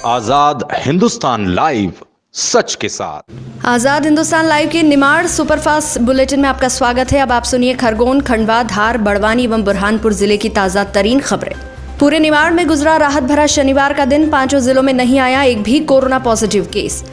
आजाद Hindustan live, सच के साथ। आजाद Hindustan live के निमाड़ सुपरफास्ट बुलेटिन में आपका स्वागत है। अब आप सुनिए खरगोन, खंडवा, धार, बड़वानी एवं बुरहानपुर जिले की ताजा तरीन खबरें। पूरे निमाड़ में गुजरा राहत भरा शनिवार का दिन। 5 जिलों में नहीं आया एक भी कोरोना पॉजिटिव केस।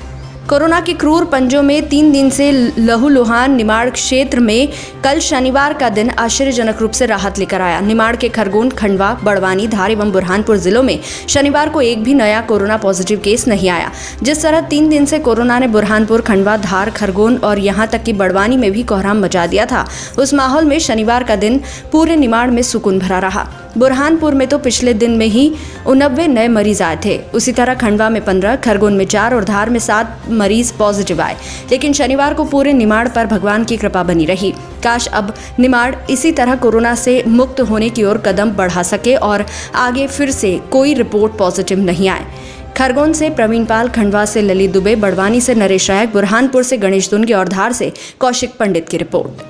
कोरोना के क्रूर पंजों में 3 दिन से लहूलुहान निमाड़ क्षेत्र में कल शनिवार का दिन आश्चर्यजनक रूप से राहत लेकर आया। निमाड़ के खरगोन, खंडवा, बड़वानी, धार एवं बुरहानपुर जिलों में शनिवार को एक भी नया कोरोना पॉजिटिव केस नहीं आया। जिस तरह 3 दिन से कोरोना ने बुरहानपुर, खंडवा, धार, खरगोन और यहां तक कि बड़वानी में भी कोहराम मचा दिया था, उस माहौल में शनिवार का दिन पूरे निमाड़ में सुकून भरा रहा। बुरहानपुर में तो पिछले दिन में ही 89 नए मरीज आए थे। उसी तरह खंडवा में 15, खरगोन में 4 और धार में 7 मरीज पॉजिटिव आए। लेकिन शनिवार को पूरे निमाड़ पर भगवान की कृपा बनी रही। काश अब निमाड़ इसी तरह कोरोना से मुक्त होने की ओर कदम बढ़ा सके और आगे फिर से कोई रिपोर्ट पॉजिटिव नहीं आए। खरगोन से प्रवीण पाल, खंडवा से ललित दुबे, बड़वानी से नरेश रायक, बुरहानपुर से गणेश दुनगे और धार से कौशिक पंडित की रिपोर्ट।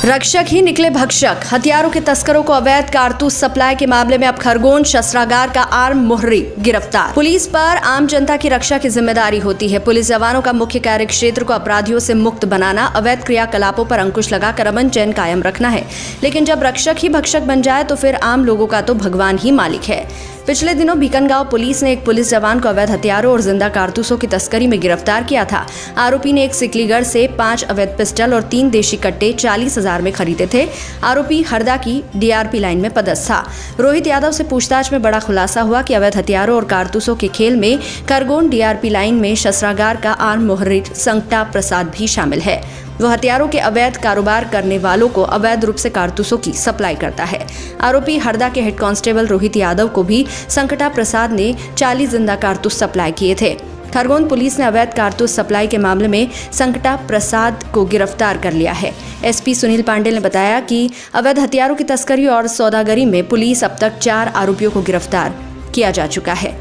रक्षक ही निकले भक्षक। हथियारों के तस्करों को अवैध कारतूस सप्लाई के मामले में अब खरगोन शस्त्रागार का आर्म मोहरी गिरफ्तार। पुलिस पर आम जनता की रक्षा की जिम्मेदारी होती है। पुलिस जवानों का मुख्य कार्य क्षेत्र को अपराधियों से मुक्त बनाना, अवैध क्रियाकलापों पर अंकुश लगाकर अमन चैन कायम रखना है। लेकिन जब रक्षक ही भक्षक बन जाए तो फिर आम लोगों का तो भगवान ही मालिक है। पिछले दिनों भीकनगांव पुलिस ने एक पुलिस जवान को अवैध हथियारों और जिंदा कारतूसों की तस्करी में गिरफ्तार किया था। आरोपी ने एक सिकलीगढ़ से 5 अवैध पिस्टल और 3 देशी कट्टे 40,000 में खरीदे थे। आरोपी हरदा की डीआरपी लाइन में पदस्थ था। रोहित यादव से पूछताछ में बड़ा खुलासा हुआ कि अवैध हथियारों और कारतूसों के खेल में खरगोन डीआरपी लाइन में शस्त्रागार का आर्म मोहरी संकटा प्रसाद भी शामिल है। वह हथियारों के अवैध कारोबार करने वालों को अवैध रूप से कारतूसों की सप्लाई करता है। आरोपी हरदा के हेड कांस्टेबल रोहित यादव को भी संकटा प्रसाद ने 40 जिंदा कारतूस सप्लाई किए थे। खरगोन पुलिस ने अवैध कारतूस सप्लाई के मामले में संकटा प्रसाद को गिरफ्तार कर लिया है। एसपी सुनील पांडे ने बताया कि अवैध हथियारों की तस्करी और सौदागरी में पुलिस अब तक 4 आरोपियों को गिरफ्तार किया जा चुका है।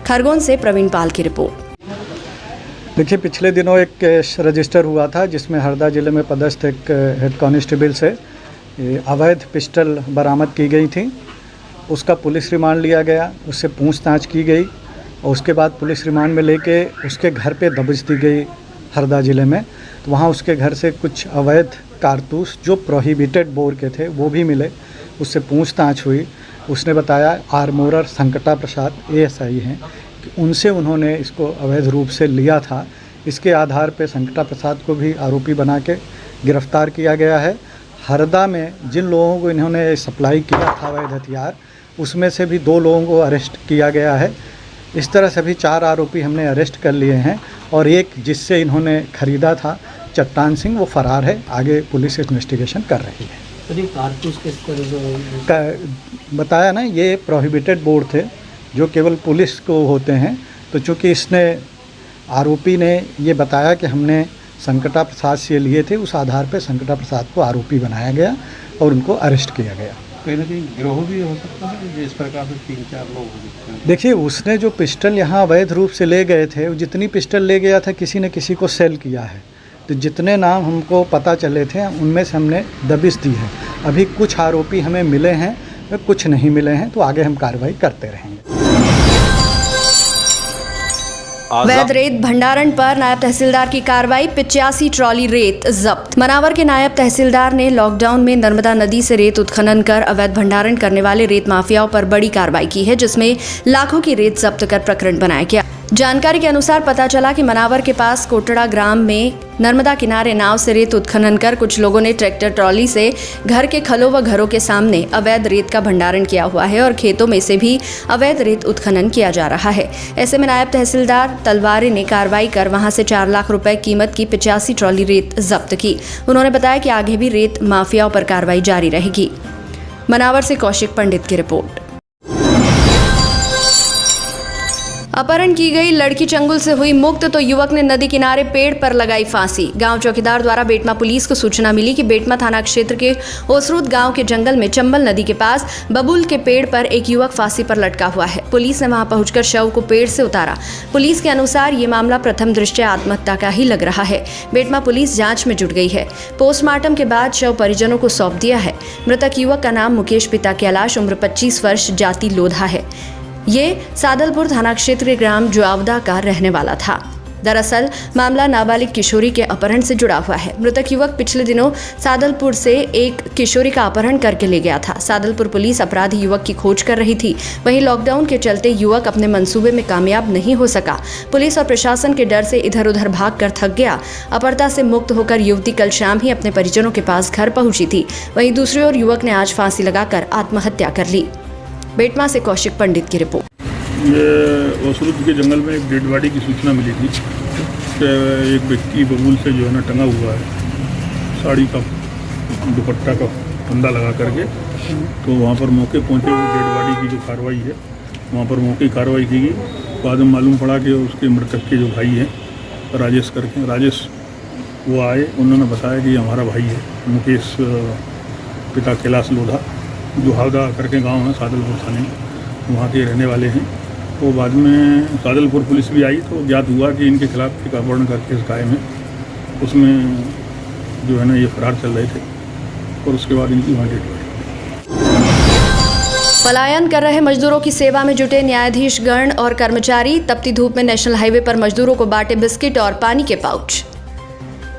खरगोन से प्रवीण पाल की रिपोर्ट। देखिए, पिछले दिनों एक केस रजिस्टर हुआ था जिसमें हरदा जिले में पदस्थ एक हेड कांस्टेबल से अवैध पिस्टल बरामद की गई थी। उसका पुलिस रिमांड लिया गया, उससे पूछताछ की गई और उसके बाद पुलिस रिमांड में लेके उसके घर पे दबिश दी गई हरदा ज़िले में। तो वहाँ उसके घर से कुछ अवैध कारतूस जो प्रोहिबिटेड बोर के थे वो भी मिले। उससे पूछताछ हुई। उसने बताया आर्मोरर संकटा प्रसाद एएसआई हैं कि उनसे उन्होंने इसको अवैध रूप से लिया था। इसके आधार पे संकटा प्रसाद को भी आरोपी बना के गिरफ्तार किया गया है। हरदा में जिन लोगों को इन्होंने सप्लाई किया था अवैध हथियार, उसमें से भी 2 लोगों को अरेस्ट किया गया है। इस तरह सभी 4 आरोपी हमने अरेस्ट कर लिए हैं और एक जिससे इन्होंने ख़रीदा था चट्टान सिंह, वो फ़रार है। आगे पुलिस इन्वेस्टिगेशन कर रही है। तो कारतूस किस तरह बताया ना, ये प्रोहिबिटेड बोर्ड थे जो केवल पुलिस को होते हैं। तो चूँकि इसने आरोपी ने ये बताया कि हमने संकटा प्रसाद से लिए थे, उस आधार पर संकटा प्रसाद को आरोपी बनाया गया और उनको अरेस्ट किया गया। कहीं ना कहीं गिरोह भी हो सकता है जिस प्रकार से 3-4 लोग हो सकते हैं। देखिए, उसने जो पिस्टल यहाँ अवैध रूप से ले गए थे, जितनी पिस्टल ले गया था किसी न किसी को सेल किया है। तो जितने नाम हमको पता चले थे उनमें से हमने दबिश दी है। अभी कुछ आरोपी हमें मिले हैं, कुछ नहीं मिले हैं, तो आगे हम कार्रवाई करते रहेंगे। अवैध रेत भंडारण पर नायब तहसीलदार की कार्रवाई। 85 ट्रॉली रेत जब्त। मनावर के नायब तहसीलदार ने लॉकडाउन में नर्मदा नदी से रेत उत्खनन कर अवैध भंडारण करने वाले रेत माफियाओं पर बड़ी कार्रवाई की है, जिसमें लाखों की रेत जब्त कर प्रकरण बनाया गया। जानकारी के अनुसार पता चला कि मनावर के पास कोटड़ा ग्राम में नर्मदा किनारे नाव से रेत उत्खनन कर कुछ लोगों ने ट्रैक्टर ट्रॉली से घर के खलों व घरों के सामने अवैध रेत का भंडारण किया हुआ है और खेतों में से भी अवैध रेत उत्खनन किया जा रहा है। ऐसे में नायब तहसीलदार तलवारे ने कार्रवाई कर वहां से 4 लाख रुपए कीमत की 85 ट्रॉली रेत जब्त की। उन्होंने बताया कि आगे भी रेत माफियाओं पर कार्रवाई जारी रहेगी। मनावर से कौशिक पंडित की रिपोर्ट। अपहरण की गई लड़की चंगुल से हुई मुक्त तो युवक ने नदी किनारे पेड़ पर लगाई फांसी। गांव चौकीदार द्वारा बेटमा पुलिस को सूचना मिली कि बेटमा थाना क्षेत्र के ओसरूद गांव के जंगल में चंबल नदी के पास बबूल के पेड़ पर एक युवक फांसी पर लटका हुआ है। पुलिस ने वहां पहुंचकर शव को पेड़ से उतारा। पुलिस के अनुसार ये मामला प्रथम दृष्टया आत्महत्या का ही लग रहा है। बेटमा पुलिस जांच में जुट गई है। पोस्टमार्टम के बाद शव परिजनों को सौंप दिया है। मृतक युवक का नाम मुकेश, पिता कैलाश, उम्र 25 वर्ष, जाति लोधा है। ये सादलपुर थाना क्षेत्र के ग्राम जुआवदा का रहने वाला था। दरअसल मामला नाबालिग किशोरी के अपहरण से जुड़ा हुआ है। मृतक युवक पिछले दिनों सादलपुर से एक किशोरी का अपहरण करके ले गया था। सादलपुर पुलिस अपराधी युवक की खोज कर रही थी। वहीं लॉकडाउन के चलते युवक अपने मंसूबे में कामयाब नहीं हो सका। पुलिस और प्रशासन के डर से इधर उधर भागकर थक गया। अपहरता से मुक्त होकर युवती कल शाम ही अपने परिजनों के पास घर पहुंची थी। वहीं दूसरी ओर युवक ने आज फांसी लगाकर आत्महत्या कर ली। बेटमा से कौशिक पंडित की रिपोर्ट। ये ओसरुद के जंगल में एक डेड बॉडी की सूचना मिली थी कि एक व्यक्ति बबूल से जो है ना टंगा हुआ है, साड़ी का दुपट्टा का फंदा लगा करके। तो वहाँ पर मौके पहुँचे, वो डेड बॉडी की जो कार्रवाई है वहाँ पर मौके की कार्रवाई की गई। बाद में मालूम पड़ा कि उसके मृतक के जो भाई हैं राजेश करके, राजेश वो आए, उन्होंने बताया कि हमारा भाई है मुकेश, पिता कैलाश लोधा, जो हावदा करके गाँव है सादलपुर थाने, वहाँ के रहने वाले हैं। तो बाद में सादलपुर पुलिस भी आई तो ज्ञात हुआ कि इनके खिलाफ एक अपहरण का केस कायम है। उसमें जो है ना ये फरार चल रहे थे और उसके बाद इनकी वहाँ डेथ हुई। पलायन कर रहे मजदूरों की सेवा में जुटे न्यायाधीश गण और कर्मचारी तपती धूप में नेशनल हाईवे पर मजदूरों को बांटे बिस्किट और पानी के पाउच।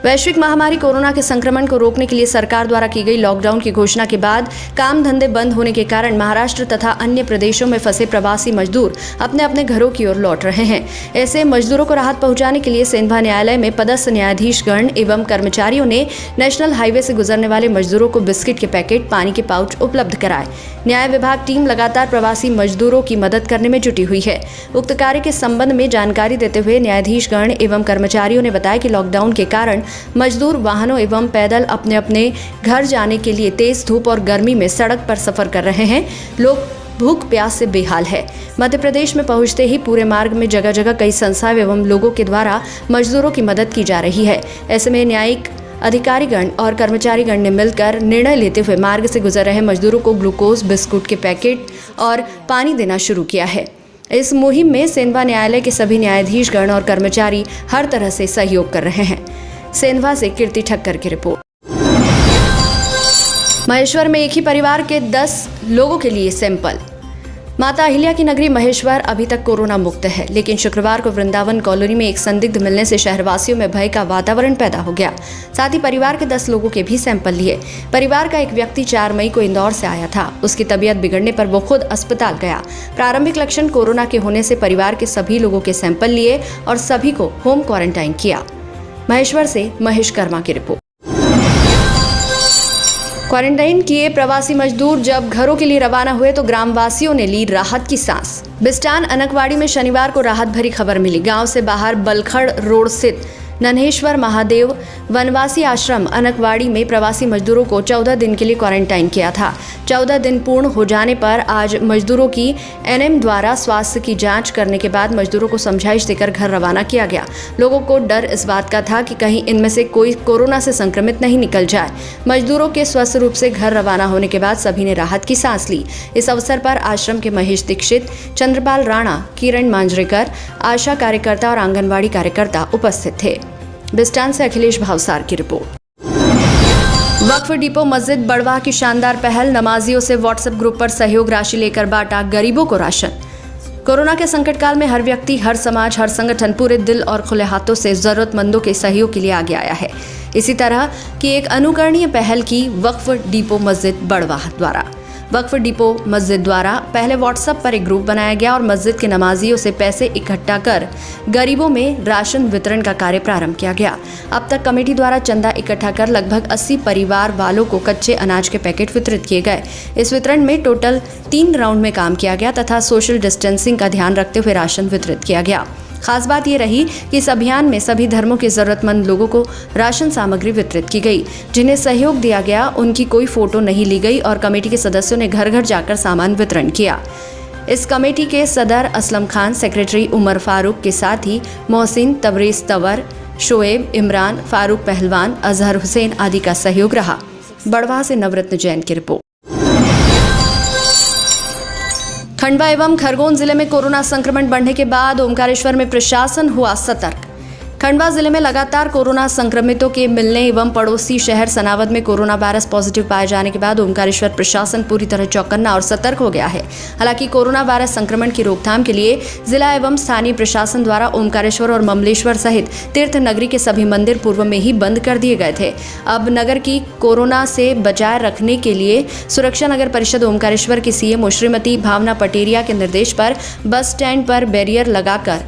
वैश्विक महामारी कोरोना के संक्रमण को रोकने के लिए सरकार द्वारा की गई लॉकडाउन की घोषणा के बाद काम धंधे बंद होने के कारण महाराष्ट्र तथा अन्य प्रदेशों में फंसे प्रवासी मजदूर अपने अपने घरों की ओर लौट रहे हैं। ऐसे मजदूरों को राहत पहुंचाने के लिए सेंधवा न्यायालय में पदस्थ न्यायाधीश गण एवं कर्मचारियों ने नेशनल हाईवे से गुजरने वाले मजदूरों को बिस्किट के पैकेट, पानी के पाउच उपलब्ध कराए। न्याय विभाग टीम लगातार प्रवासी मजदूरों की मदद करने में जुटी हुई है। उक्त कार्य के संबंध में जानकारी देते हुए न्यायाधीश गण एवं कर्मचारियों ने बताया कि लॉकडाउन के कारण मजदूर वाहनों एवं पैदल अपने अपने घर जाने के लिए तेज धूप और गर्मी में सड़क पर सफर कर रहे हैं। लोग भूख प्यास से बेहाल है। मध्य प्रदेश में पहुंचते ही पूरे मार्ग में जगह जगह कई संस्थाएं एवं लोगों के द्वारा मजदूरों की मदद की जा रही है। ऐसे में न्यायिक अधिकारीगण और कर्मचारीगण ने मिलकर निर्णय लेते हुए मार्ग से गुजर रहे मजदूरों को ग्लूकोज, बिस्कुट के पैकेट और पानी देना शुरू किया है। इस मुहिम में सेंधवा न्यायालय के सभी न्यायाधीशगण और कर्मचारी हर तरह से सहयोग कर रहे हैं। सेंधवा से कीर्ति ठक्कर की रिपोर्ट। महेश्वर में एक ही परिवार के 10 लोगों के लिए सैंपल। माता अहिल्या की नगरी महेश्वर अभी तक कोरोना मुक्त है, लेकिन शुक्रवार को वृंदावन कॉलोनी में एक संदिग्ध मिलने से शहरवासियों में भय का वातावरण पैदा हो गया। साथ ही परिवार के 10 लोगों के भी सैंपल लिए। परिवार का एक व्यक्ति 4 मई को इंदौर से आया था। उसकी तबीयत बिगड़ने पर वो खुद अस्पताल गया। प्रारंभिक लक्षण कोरोना के होने से परिवार के सभी लोगों के सैंपल लिए और सभी को होम क्वारंटाइन किया। महेश्वर से महेश कर्मा की रिपोर्ट। क्वारंटाइन किए प्रवासी मजदूर जब घरों के लिए रवाना हुए तो ग्रामवासियों ने ली राहत की सांस। बिस्टान अनकवाड़ी में शनिवार को राहत भरी खबर मिली। गांव से बाहर बलखड़ रोड स्थित नन्हेश्वर महादेव वनवासी आश्रम अनकवाड़ी में प्रवासी मजदूरों को 14 दिन के लिए क्वारंटाइन किया था। 14 दिन पूर्ण हो जाने पर आज मजदूरों की एनएम द्वारा स्वास्थ्य की जांच करने के बाद मजदूरों को समझाइश देकर घर रवाना किया गया। लोगों को डर इस बात का था कि कहीं इनमें से कोई कोरोना से संक्रमित नहीं निकल जाए। मजदूरों के स्वस्थ रूप से घर रवाना होने के बाद सभी ने राहत की सांस ली। इस अवसर पर आश्रम के महेश दीक्षित, चंद्रपाल राणा, किरण मांजरेकर, आशा कार्यकर्ता और आंगनबाड़ी कार्यकर्ता उपस्थित थे। बिस्टान से अखिलेश भावसार की रिपोर्ट। वक्फ डिपो मस्जिद बड़वाह की शानदार पहल। नमाजियों से व्हाट्सएप ग्रुप पर सहयोग राशि लेकर बांटा गरीबों को राशन। कोरोना के संकट काल में हर व्यक्ति, हर समाज, हर संगठन पूरे दिल और खुले हाथों से जरूरतमंदों के सहयोग के लिए आगे आया है। इसी तरह की एक अनुकरणीय पहल की वक्फ डिपो मस्जिद बड़वाह द्वारा। वक्फ डिपो मस्जिद द्वारा पहले व्हाट्सएप पर एक ग्रुप बनाया गया और मस्जिद के नमाजियों से पैसे इकट्ठा कर गरीबों में राशन वितरण का कार्य प्रारंभ किया गया। अब तक कमेटी द्वारा चंदा इकट्ठा कर लगभग 80 परिवार वालों को कच्चे अनाज के पैकेट वितरित किए गए। इस वितरण में टोटल 3 राउंड में काम किया गया तथा सोशल डिस्टेंसिंग का ध्यान रखते हुए राशन वितरित किया गया। खास बात ये रही कि इस अभियान में सभी धर्मों के जरूरतमंद लोगों को राशन सामग्री वितरित की गई। जिन्हें सहयोग दिया गया उनकी कोई फोटो नहीं ली गई और कमेटी के सदस्यों ने घर घर जाकर सामान वितरण किया। इस कमेटी के सदर असलम खान, सेक्रेटरी उमर फारूक के साथ ही मोहसिन, तबरेज तंवर, शोएब, इमरान, फारूक पहलवान, अजहर हुसैन आदि का सहयोग रहा। बड़वाह से नवरत्न जैन की रिपोर्ट। खंडवा एवं खरगोन जिले में कोरोना संक्रमण बढ़ने के बाद ओमकारेश्वर में प्रशासन हुआ सतर्क। खंडवा जिले में लगातार कोरोना संक्रमितों के मिलने एवं पड़ोसी शहर सनावद में कोरोना वायरस पॉजिटिव पाए जाने के बाद ओमकारेश्वर प्रशासन पूरी तरह चौकन्ना और सतर्क हो गया है। हालांकि कोरोना वायरस संक्रमण की रोकथाम के लिए जिला एवं स्थानीय प्रशासन द्वारा ओमकारेश्वर और ममलेश्वर सहित तीर्थ नगरी के सभी मंदिर पूर्व में ही बंद कर दिए गए थे। अब नगर की कोरोना से बचाए रखने के लिए सुरक्षा नगर परिषद ओमकारेश्वर की सीएमओ श्रीमती भावना पटेरिया के निर्देश पर बस स्टैंड पर बैरियर लगाकर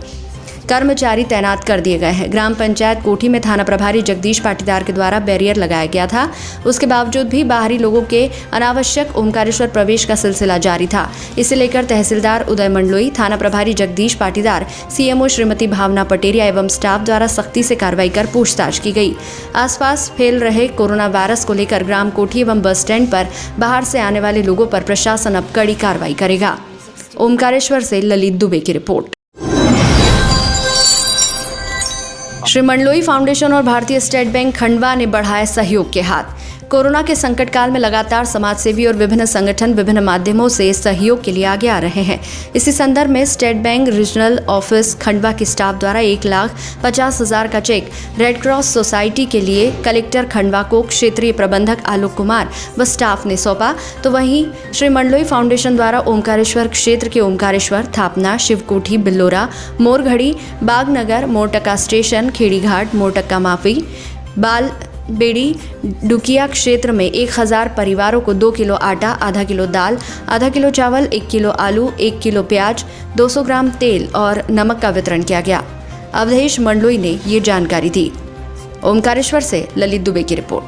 कर्मचारी तैनात कर दिए गए हैं। ग्राम पंचायत कोठी में थाना प्रभारी जगदीश पाटीदार के द्वारा बैरियर लगाया गया था। उसके बावजूद भी बाहरी लोगों के अनावश्यक ओमकारेश्वर प्रवेश का सिलसिला जारी था। इसे लेकर तहसीलदार उदय मंडलोई, थाना प्रभारी जगदीश पाटीदार, सीएमओ श्रीमती भावना पटेरिया एवं स्टाफ द्वारा सख्ती से कार्रवाई कर पूछताछ की गई। आसपास फैल रहे कोरोना वायरस को लेकर ग्राम कोठी एवं बस स्टैंड पर बाहर से आने वाले लोगों पर प्रशासन अब कड़ी कार्रवाई करेगा। ओमकारेश्वर से ललित दुबे की रिपोर्ट। श्री मंडलोई फाउंडेशन और भारतीय स्टेट बैंक खंडवा ने बढ़ाए सहयोग के हाथ। कोरोना के संकट काल में लगातार समाजसेवी और विभिन्न संगठन विभिन्न माध्यमों से सहयोग के लिए आगे आ रहे हैं। इसी संदर्भ में state bank regional office Khandwa की स्टाफ द्वारा 1,50,000 का चेक रेड क्रॉस सोसाइटी के लिए कलेक्टर खंडवा को क्षेत्रीय प्रबंधक आलोक कुमार व स्टाफ ने सौंपा। तो वहीं श्री मंडलोई फाउंडेशन द्वारा ओमकारेश्वर क्षेत्र के ओमकारेश्वर, थापना, शिवकोठी, बिल्लोरा, मोरघड़ी, बागनगर, मोरटक्का स्टेशन, खेड़ीघाट, मोरटक्का माफी, बाल बेड़ी, डुकिया क्षेत्र में 1,000 परिवारों को 2 किलो आटा, आधा किलो दाल, आधा किलो चावल, 1 किलो आलू, 1 किलो प्याज, 200 ग्राम तेल और नमक का वितरण किया गया। अवधेश मंडलोई ने ये जानकारी दी। ओमकारेश्वर से ललित दुबे की रिपोर्ट।